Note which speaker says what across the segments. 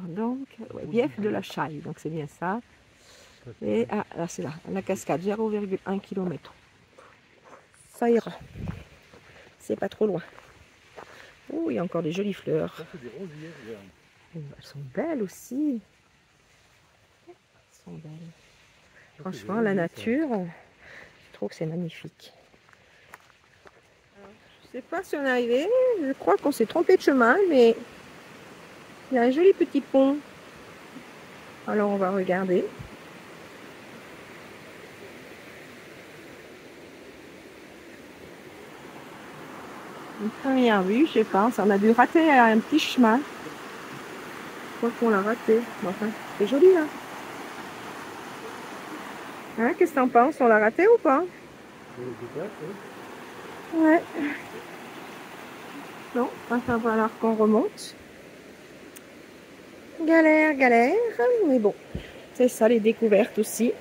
Speaker 1: donc, ouais, Bief de la Chaille, donc c'est bien ça. Et ah, là c'est là, la cascade, 0,1 km. Ça ira. C'est pas trop loin. Oh, il y a encore des jolies fleurs.
Speaker 2: Ça, c'est des rosiers, regarde.
Speaker 1: Elles sont belles aussi. Elles sont belles. Franchement, la nature, je trouve que c'est magnifique. Je ne sais pas si on est arrivé. Je crois qu'on s'est trompé de chemin, mais il y a un joli petit pont. Alors on va regarder. Une première vue, je pense. On a dû rater un petit chemin. Je crois qu'on l'a raté. Enfin, c'est joli là. Hein, qu'est-ce que t'en penses? On l'a raté ou pas? Ouais. Non, il va falloir qu'on remonte. Galère, galère. Mais bon, c'est ça les découvertes aussi.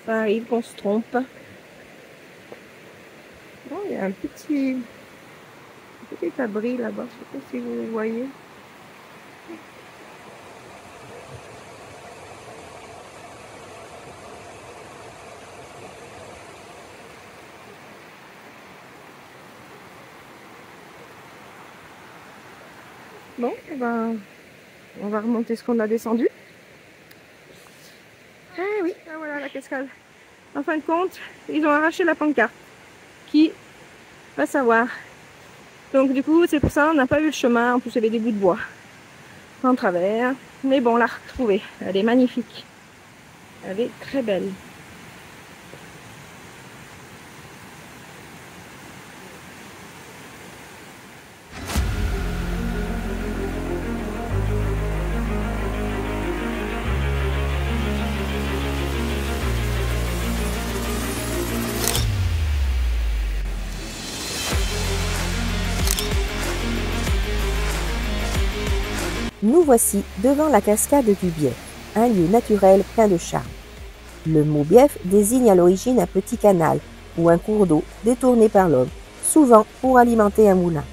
Speaker 1: Ça arrive qu'on se trompe. Bon, il y a un petit abri là-bas. Je ne sais pas si vous le voyez. Bon, ben, on va remonter ce qu'on a descendu. Ah oui, ah voilà la cascade. En fin de compte, ils ont arraché la pancarte. Qui va savoir? Donc du coup, c'est pour ça on n'a pas eu le chemin. En plus, il y avait des bouts de bois en travers. Mais bon, on l'a retrouvée. Elle est magnifique. Elle est très belle.
Speaker 3: Nous voici devant la cascade du Bief, un lieu naturel plein de charme. Le mot Bief désigne à l'origine un petit canal ou un cours d'eau détourné par l'homme, souvent pour alimenter un moulin.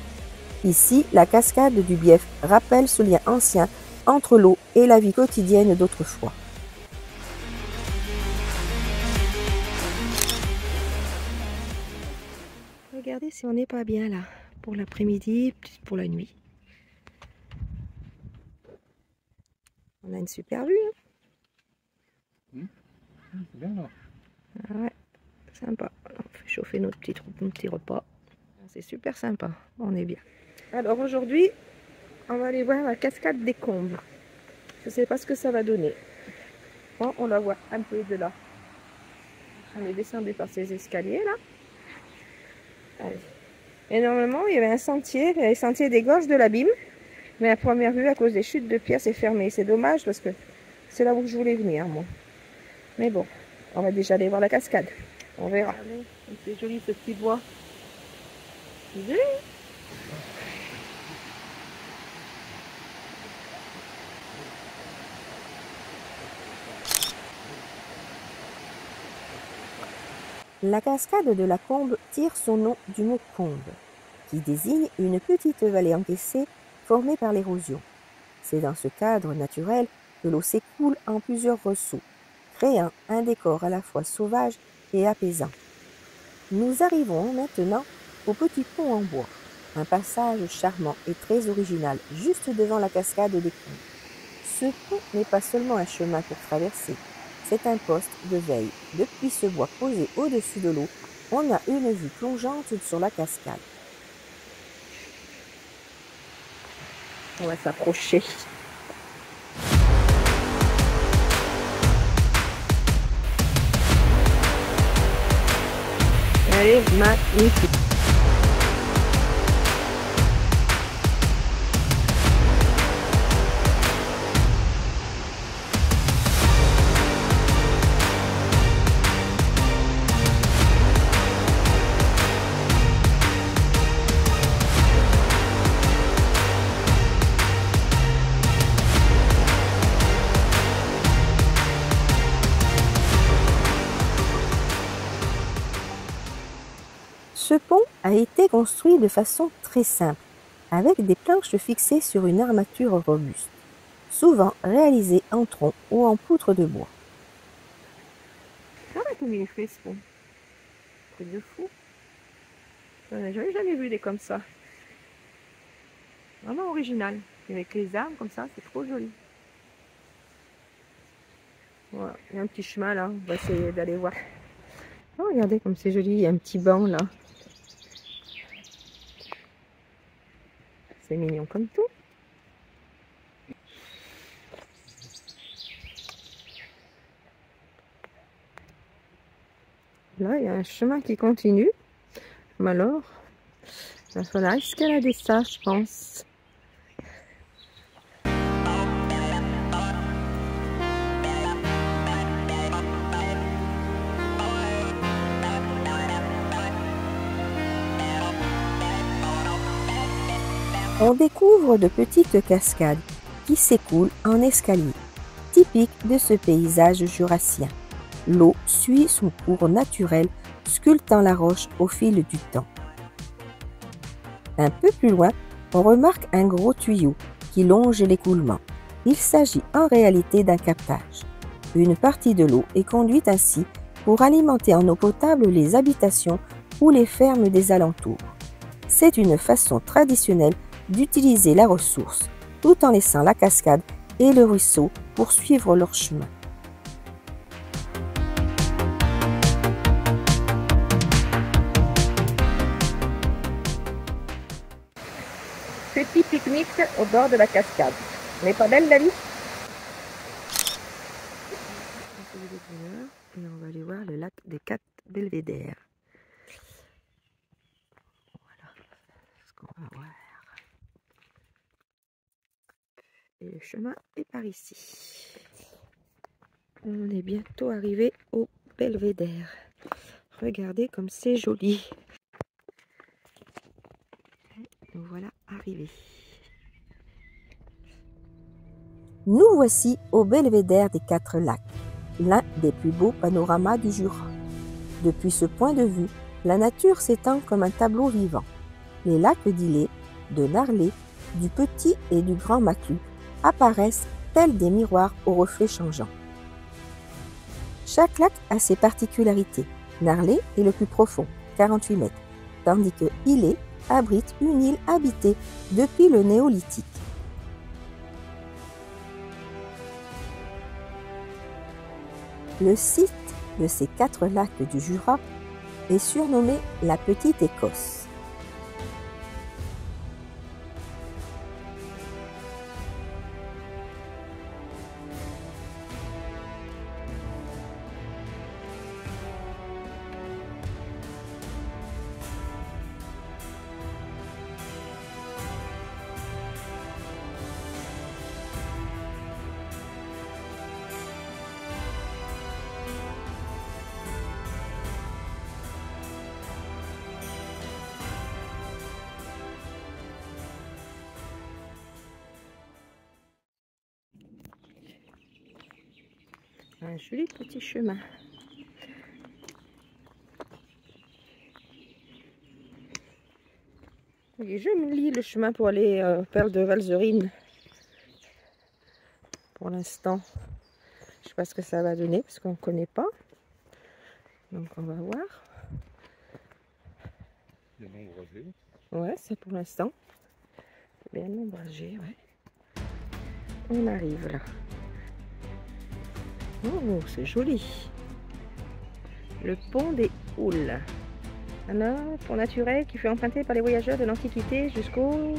Speaker 3: Ici, la cascade du Bief rappelle ce lien ancien entre l'eau et la vie quotidienne d'autrefois.
Speaker 1: Regardez si on n'est pas bien là, pour l'après-midi, pour la nuit. On a une super vue.
Speaker 2: C'est bien là.
Speaker 1: Ah ouais, sympa. On fait chauffer notre petit repas. C'est super sympa, on est bien. Alors aujourd'hui, on va aller voir la cascade des Combes. Je ne sais pas ce que ça va donner. Bon, on la voit un peu de là. On est descendu par ces escaliers là. Allez. Et normalement, il y avait un sentier, les sentiers des gorges de l'abîme. Mais à première vue, à cause des chutes de pierre, c'est fermé. C'est dommage parce que c'est là où je voulais venir, moi. Mais bon, on va déjà aller voir la cascade. On verra. C'est joli ce petit bois. C'est joli.
Speaker 3: La cascade de la Combe tire son nom du mot combe, qui désigne une petite vallée encaissée formée par l'érosion. C'est dans ce cadre naturel que l'eau s'écoule en plusieurs ressauts, créant un décor à la fois sauvage et apaisant. Nous arrivons maintenant au petit pont en bois, un passage charmant et très original juste devant la cascade des Combes. Ce pont n'est pas seulement un chemin pour traverser, c'est un poste de veille. Depuis ce bois posé au-dessus de l'eau, on a une vue plongeante sur la cascade.
Speaker 1: On va s'approcher. Elle est magnifique.
Speaker 3: Ce pont a été construit de façon très simple, avec des planches fixées sur une armature robuste, souvent réalisée en tronc ou en poutre de bois.
Speaker 1: Regarde comme il est fait ce pont. Truc de fou. J'avais jamais vu des comme ça. Vraiment original. Avec les arbres comme ça, c'est trop joli. Voilà, il y a un petit chemin là, on va essayer d'aller voir. Oh, regardez comme c'est joli, il y a un petit banc là. C'est mignon comme tout. Là, il y a un chemin qui continue. Mais alors, il va falloir escalader ça, je pense.
Speaker 3: On découvre de petites cascades qui s'écoulent en escalier, typique de ce paysage jurassien. L'eau suit son cours naturel, sculptant la roche au fil du temps. Un peu plus loin, on remarque un gros tuyau qui longe l'écoulement. Il s'agit en réalité d'un captage. Une partie de l'eau est conduite ainsi pour alimenter en eau potable les habitations ou les fermes des alentours. C'est une façon traditionnelle d'utiliser la ressource, tout en laissant la cascade et le ruisseau poursuivre leur chemin.
Speaker 1: Petit pique-nique au bord de la cascade. N'est pas belle la vie? Et on va aller voir le lac des 4 belvédères. Voilà ce qu'on va voir. Et le chemin est par ici. On est bientôt arrivé au belvédère. Regardez comme c'est joli. Nous voilà arrivés.
Speaker 3: Nous voici au belvédère des 4 lacs, l'un des plus beaux panoramas du Jura. Depuis ce point de vue, la nature s'étend comme un tableau vivant. Les lacs d'Illé, de Narlé, du Petit et du Grand Maclus apparaissent tels des miroirs aux reflets changeants. Chaque lac a ses particularités. Narlé est le plus profond, 48 mètres, tandis que Illé abrite une île habitée depuis le néolithique. Le site de ces 4 lacs du Jura est surnommé la Petite Écosse.
Speaker 1: Un joli petit chemin. Et je me lis le chemin pour aller aux perles de Valzerines. Pour l'instant, je ne sais pas ce que ça va donner parce qu'on ne connaît pas. Donc on va voir.
Speaker 2: Il y a l'ombragé.
Speaker 1: Ouais, c'est pour l'instant. C'est bien l'ombragé, ouais. On arrive là. Oh, c'est joli. Le pont des Houles. Un pont naturel qui fut emprunté par les voyageurs de l'Antiquité jusqu'au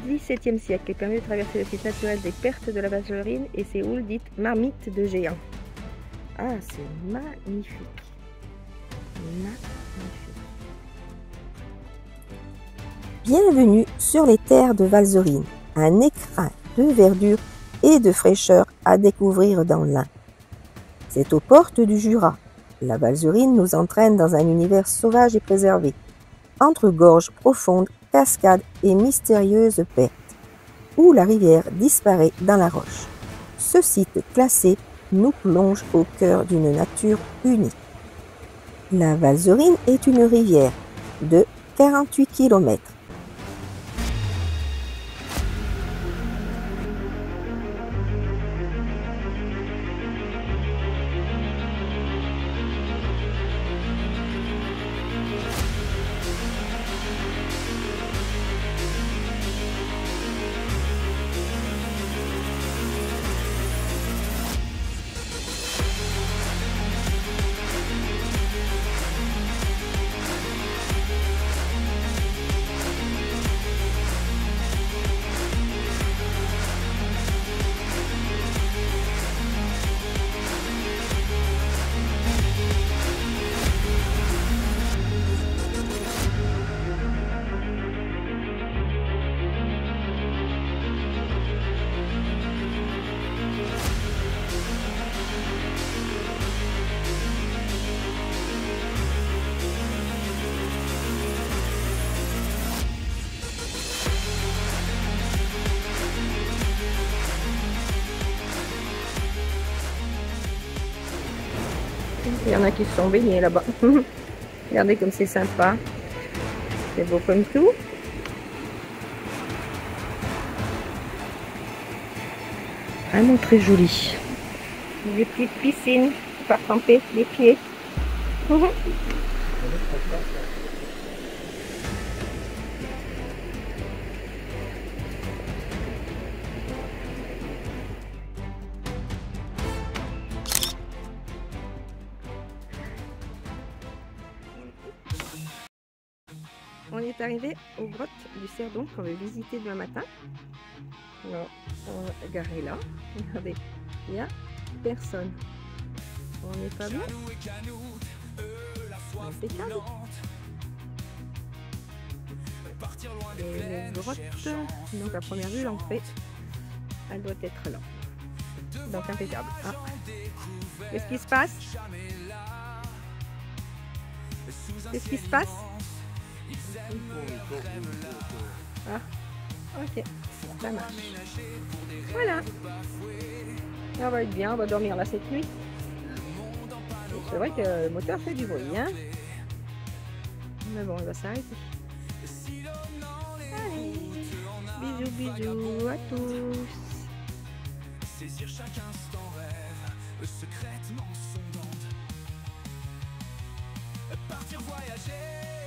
Speaker 1: XVIIe siècle. Il permet de traverser le site naturel des pertes de la Valzerine et ses houles dites marmites de géants. Ah, c'est magnifique. Magnifique.
Speaker 3: Bienvenue sur les terres de Valzerine, un écrin de verdure et de fraîcheur à découvrir dans l'Ain. C'est aux portes du Jura. La Valzerine nous entraîne dans un univers sauvage et préservé, entre gorges profondes, cascades et mystérieuses pertes, où la rivière disparaît dans la roche. Ce site classé nous plonge au cœur d'une nature unique. La Valzerine est une rivière de 48 km.
Speaker 1: Il y en a qui se sont baignés là-bas. Regardez comme c'est sympa. C'est beau comme tout. Vraiment très joli. Des petites piscines pour faire tremper les pieds. On est arrivé aux grottes du Cerdon qu'on veut visiter demain matin. Alors, on va garer là. Regardez, il n'y a personne. On n'est pas bien. Impeccable. Les grottes, donc à première vue, l'entrée, elle doit être là. Donc impeccable. Ah. Qu'est-ce qui se passe? Qu'est-ce qui se passe? Ah, ok, ça marche. Voilà. Et on va être bien, on va dormir là cette nuit. C'est vrai que le moteur fait du bruit, hein. Mais bon, il va s'arrêter. Allez, bisous, bisous à tous. Saisir chaque instant rêve, secrètement sondante. Partir voyager.